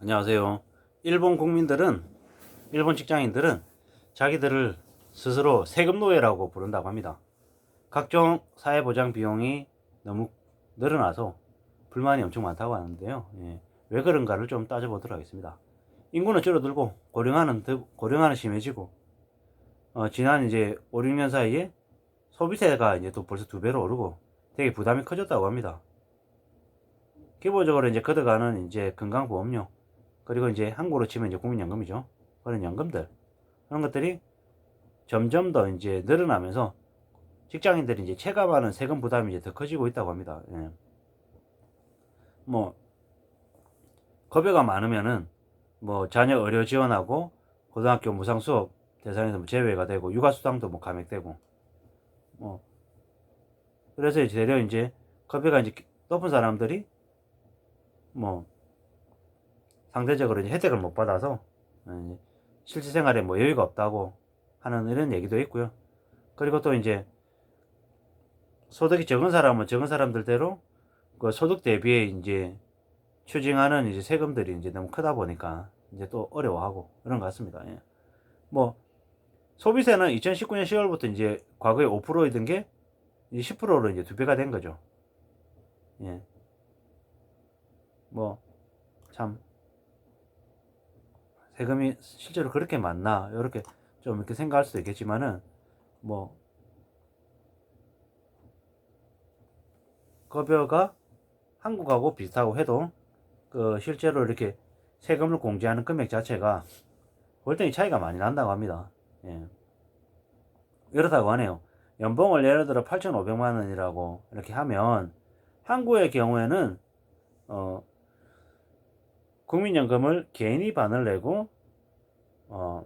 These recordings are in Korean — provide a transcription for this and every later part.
안녕하세요. 일본 국민들은, 일본 직장인들은 자기들을 스스로 세금 노예라고 부른다고 합니다. 각종 사회보장 비용이 너무 늘어나서 불만이 엄청 많다고 하는데요. 왜 그런가를 좀 따져보도록 하겠습니다. 인구는 줄어들고 고령화는 심해지고, 지난 이제 5, 6년 사이에 소비세가 이제 또 벌써 2배로 오르고 되게 부담이 커졌다고 합니다. 기본적으로 이제 걷어가는 이제 건강보험료, 그리고 이제 한국으로 치면 이제 국민연금이죠. 그런 연금들, 그런 것들이 점점 더 이제 늘어나면서 직장인들이 이제 체감하는 세금 부담이 이제 더 커지고 있다고 합니다. 뭐 급여가 많으면은 뭐 자녀 의료 지원하고 고등학교 무상 수업 대상에서 뭐 제외가 되고 육아 수당도 뭐 감액되고, 뭐 그래서 이제 대려 이제 급여가 이제 높은 사람들이 뭐 상대적으로 이제 혜택을 못 받아서 실제 생활에 뭐 여유가 없다고 하는 이런 얘기도 있고요. 그리고 또 이제 소득이 적은 사람은 적은 사람들대로 그 소득 대비에 이제 추징하는 이제 세금들이 이제 너무 크다 보니까 이제 또 어려워하고 그런 것 같습니다. 뭐 소비세는 2019년 10월부터 이제 과거에 5%이던 게 이제 10%로 이제 2배가 된 거죠. 뭐 참 세금이 실제로 그렇게 많나 이렇게 좀 이렇게 생각할 수도 있겠지만은, 뭐 급여가 한국하고 비슷하고 해도 그 실제로 이렇게 세금을 공제하는 금액 자체가 월등히 차이가 많이 난다고 합니다. 이렇다고 하네요. 연봉을 예를 들어 8,500만 원이라고 이렇게 하면 한국의 경우에는 국민연금을 개인이 반을 내고 어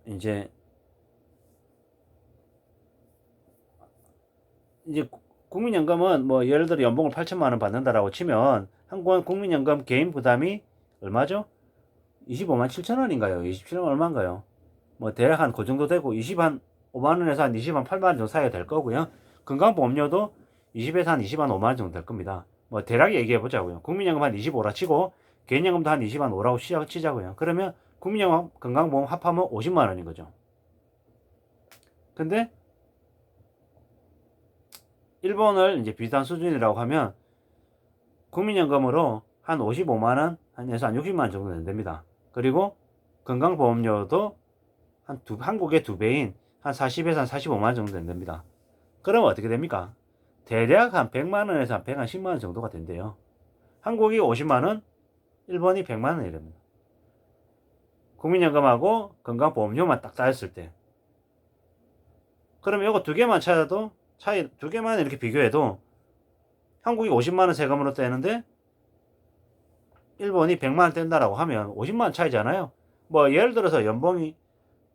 이제 국민연금은 뭐 예를 들어 연봉을 8천만 원 받는다라고 치면 한국은 국민연금 개인 부담이 얼마죠? 25만 7천 원인가요? 27만 얼마인가요? 뭐 대략 한 그 정도 되고 20한 5만 원에서 한 20만 8만 원 정도 사이가 될 거고요. 건강보험료도 20에서 한 20만 5만 원 정도 될 겁니다. 뭐 대략 얘기해 보자고요. 국민연금 한 25라 치고 개인연금도 한 20만 5라고 치자고요. 그러면 국민연금 건강보험 합하면 50만 원인 거죠. 근데 일본을 이제 비슷한 수준이라고 하면 국민연금으로 한 55만 원, 한에서 한 60만 원 정도 낸답니다. 그리고 건강보험료도 한국의 2배인 한 40에서 한 45만 원 정도 낸답니다. 그러면 어떻게 됩니까? 대략 한 100만 원에서 한 110만 원 정도가 된대요. 한국이 50만 원, 일본이 100만 원이랍니다. 국민연금하고 건강보험료만 딱 따졌을 때. 그러면 이거 두 개만 찾아도 두 개만 이렇게 비교해도 한국이 50만 원 세금으로 떼는데 일본이 100만 원 뗀다라고 하면 50만 원 차이잖아요. 뭐 예를 들어서 연봉이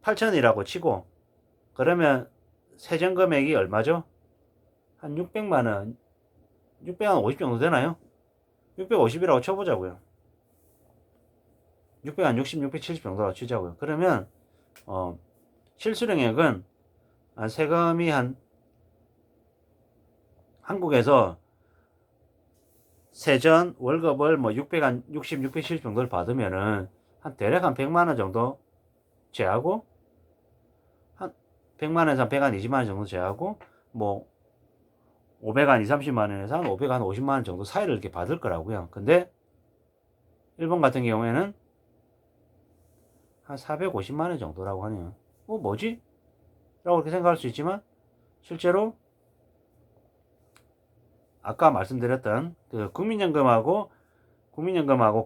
8천이라고 치고 그러면 세전 금액이 얼마죠? 한 600만 원, 650 정도 되나요? 650이라고 쳐보자고요. 660, 670 정도라고 치자고요. 그러면 실수령액은 세금이 한 한국에서 세전 월급을 뭐 660, 670 정도를 받으면은 한 대략 한 100만 원 정도 제하고 한 100만 원에서 한 120만 원 정도 제하고 뭐 500 한 2, 30만 원에서 한 500, 한 50만 원 정도 사이를 이렇게 받을 거라고요. 근데 일본 같은 경우에는 한 450만 원 정도라고 하네요. 뭐지? 라고 이렇게 생각할 수 있지만 실제로 아까 말씀드렸던 그 국민연금하고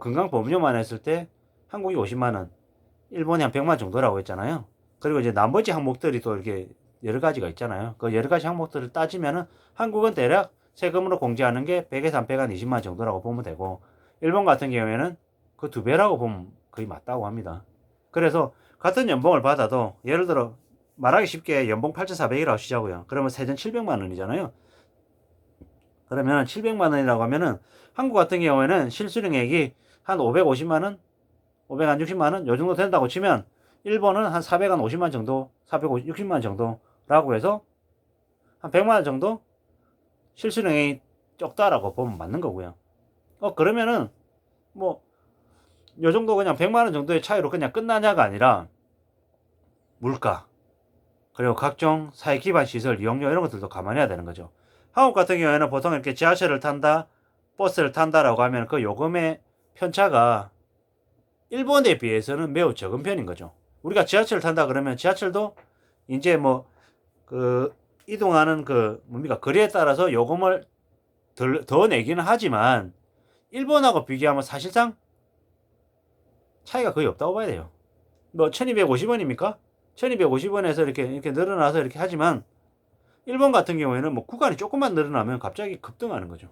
건강보험료만 했을 때 한국이 50만 원, 일본이 한 100만 원 정도라고 했잖아요. 그리고 이제 나머지 항목들이 또 이렇게 여러 가지가 있잖아요. 그 여러 가지 항목들을 따지면은 한국은 대략 세금으로 공제하는 게 100에서 한 120만 원 정도라고 보면 되고, 일본 같은 경우에는 그 2배라고 보면 거의 맞다고 합니다. 그래서 같은 연봉을 받아도 예를 들어 말하기 쉽게 연봉 8,400이라고 치자고요. 그러면 세전 700만 원이잖아요. 그러면 700만 원이라고 하면은 한국 같은 경우에는 실수령액이 한 550만 원, 560만 원 요 정도 된다고 치면 일본은 한 450만 정도, 460만 정도라고 해서 한 100만 원 정도 실수령액이 적다라고 보면 맞는 거고요. 그러면은 뭐 요 정도 그냥 100만 원 정도의 차이로 그냥 끝나냐가 아니라 물가, 그리고 각종 사회 기반 시설 이용료 이런 것들도 감안해야 되는 거죠. 한국 같은 경우에는 보통 이렇게 지하철을 탄다, 버스를 탄다라고 하면 그 요금의 편차가 일본에 비해서는 매우 적은 편인 거죠. 우리가 지하철을 탄다 그러면 지하철도 이제 뭐 그 이동하는 그 뭡니까 거리에 따라서 요금을 더 내기는 하지만 일본하고 비교하면 사실상 차이가 거의 없다고 봐야 돼요. 뭐 1250원입니까? 1250원에서 이렇게 늘어나서 이렇게 하지만 일본 같은 경우에는 뭐 구간이 조금만 늘어나면 갑자기 급등하는 거죠.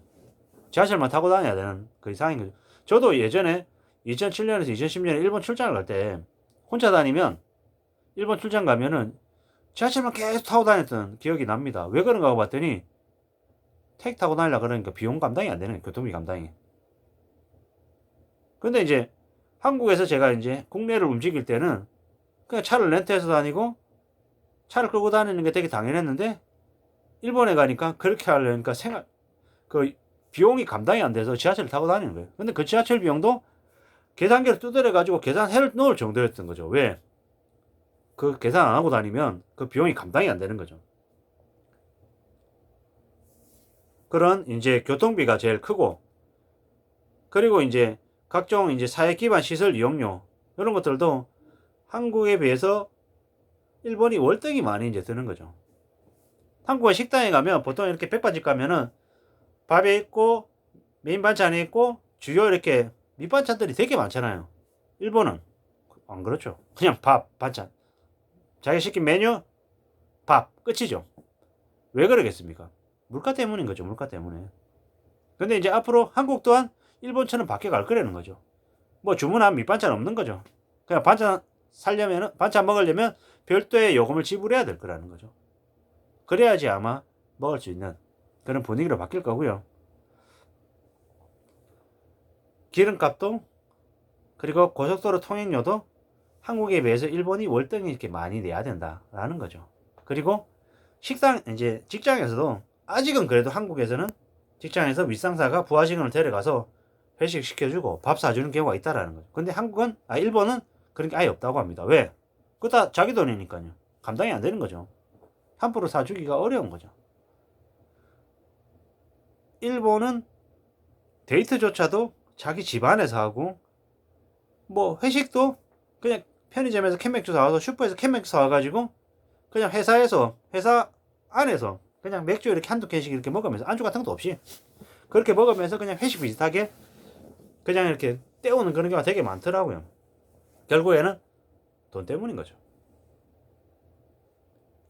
지하철만 타고 다녀야 되는 그 이상인 거죠. 저도 예전에 2007년에서 2010년에 일본 출장을 갈 때 혼자 다니면 일본 출장 가면은 지하철만 계속 타고 다녔던 기억이 납니다. 왜 그런가 하고 봤더니 택 타고 다니려 그러니까 비용 감당이 안 되는 교통비 감당이. 근데 이제 한국에서 제가 이제 국내를 움직일 때는 그냥 차를 렌트해서 다니고 차를 끌고 다니는 게 되게 당연했는데 일본에 가니까 그렇게 하려니까 그 비용이 감당이 안 돼서 지하철을 타고 다니는 거예요. 근데 그 지하철 비용도 계산기를 두드려 가지고 계산해 놓을 정도였던 거죠. 왜? 그 계산 안 하고 다니면 그 비용이 감당이 안 되는 거죠. 그런 이제 교통비가 제일 크고, 그리고 이제 각종 이제 사회 기반 시설 이용료 이런 것들도 한국에 비해서 일본이 월등히 많이 이제 드는 거죠. 한국의 식당에 가면 보통 이렇게 백반집 가면은 밥에 있고 메인 반찬이 있고 주요 이렇게 밑반찬들이 되게 많잖아요. 일본은 안 그렇죠. 그냥 밥, 반찬. 자기가 시킨 메뉴, 밥, 끝이죠. 왜 그러겠습니까? 물가 때문인 거죠. 물가 때문에. 근데 이제 앞으로 한국 또한 일본처럼 바뀌어갈 거라는 거죠. 뭐 주문한 밑반찬 없는 거죠. 그냥 반찬 먹으려면 별도의 요금을 지불해야 될 거라는 거죠. 그래야지 아마 먹을 수 있는 그런 분위기로 바뀔 거고요. 기름값도 그리고 고속도로 통행료도 한국에 비해서 일본이 월등히 이렇게 많이 내야 된다라는 거죠. 그리고 이제 직장에서도 아직은 그래도 한국에서는 직장에서 윗상사가 부하직원을 데려가서 회식 시켜주고 밥 사주는 경우가 있다라는 거죠. 근데 일본은 그런 게 아예 없다고 합니다. 왜? 그거 다 자기 돈이니까요. 감당이 안 되는 거죠. 함부로 사주기가 어려운 거죠. 일본은 데이트조차도 자기 집안에서 하고, 뭐 회식도 그냥 편의점에서 캔맥주 사와서 슈퍼에서 캔맥주 사와가지고 그냥 회사 안에서 그냥 맥주 이렇게 한두 캔씩 이렇게 먹으면서 안주 같은 것도 없이 그렇게 먹으면서 그냥 회식 비슷하게 그냥 이렇게 때우는 그런 경우가 되게 많더라고요. 결국에는 돈 때문인 거죠.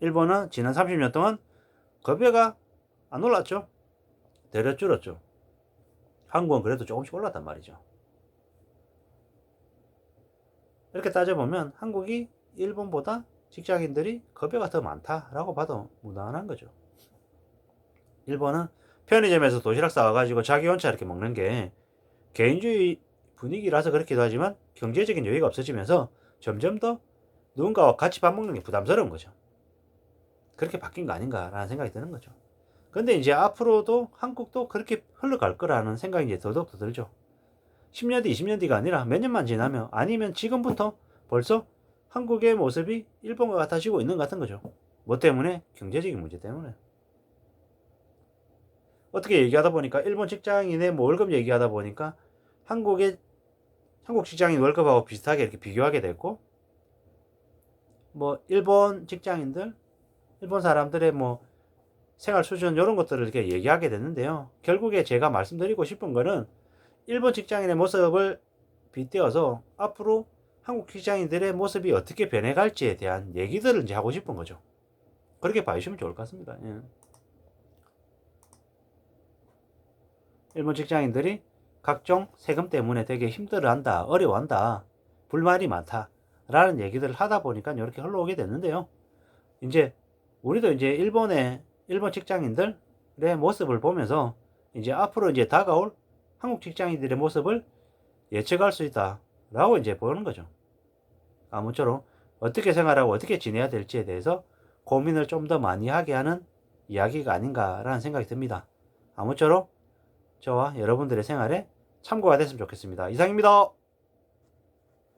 일본은 지난 30년 동안 급여가 안 올랐죠. 대려 줄었죠. 한국은 그래도 조금씩 올랐단 말이죠. 이렇게 따져보면 한국이 일본보다 직장인들이 급여가 더 많다라고 봐도 무난한 거죠. 일본은 편의점에서 도시락 싸와가지고 자기 혼자 이렇게 먹는 게 개인주의 분위기라서 그렇기도 하지만 경제적인 여유가 없어지면서 점점 더 누군가와 같이 밥 먹는 게 부담스러운 거죠. 그렇게 바뀐 거 아닌가라는 생각이 드는 거죠. 근데 이제 앞으로도 한국도 그렇게 흘러갈 거라는 생각이 이제 더더욱 들죠. 10년 뒤, 20년 뒤가 아니라 몇 년만 지나면, 아니면 지금부터 벌써 한국의 모습이 일본과 같아지고 있는 것 같은 거죠. 뭐 때문에? 경제적인 문제 때문에. 어떻게 얘기하다 보니까 일본 직장인의 뭐 월급 얘기하다 보니까 한국 직장인 월급하고 비슷하게 이렇게 비교하게 됐고, 뭐 일본 사람들의 뭐 생활 수준 이런 것들을 이렇게 얘기하게 됐는데요. 결국에 제가 말씀드리고 싶은 거는 일본 직장인의 모습을 빗대어서 앞으로 한국 직장인들의 모습이 어떻게 변해갈지에 대한 얘기들을 이제 하고 싶은 거죠. 그렇게 봐주시면 좋을 것 같습니다. 예. 일본 직장인들이 각종 세금 때문에 되게 힘들어한다, 어려워한다, 불만이 많다 라는 얘기들을 하다 보니까 이렇게 흘러오게 됐는데요. 이제 우리도 이제 일본 직장인들의 모습을 보면서 이제 앞으로 이제 다가올 한국 직장인들의 모습을 예측할 수 있다 라고 이제 보는 거죠. 아무쪼록 어떻게 생활하고 어떻게 지내야 될지에 대해서 고민을 좀 더 많이 하게 하는 이야기가 아닌가라는 생각이 듭니다. 아무쪼록 저와 여러분들의 생활에 참고가 됐으면 좋겠습니다. 이상입니다.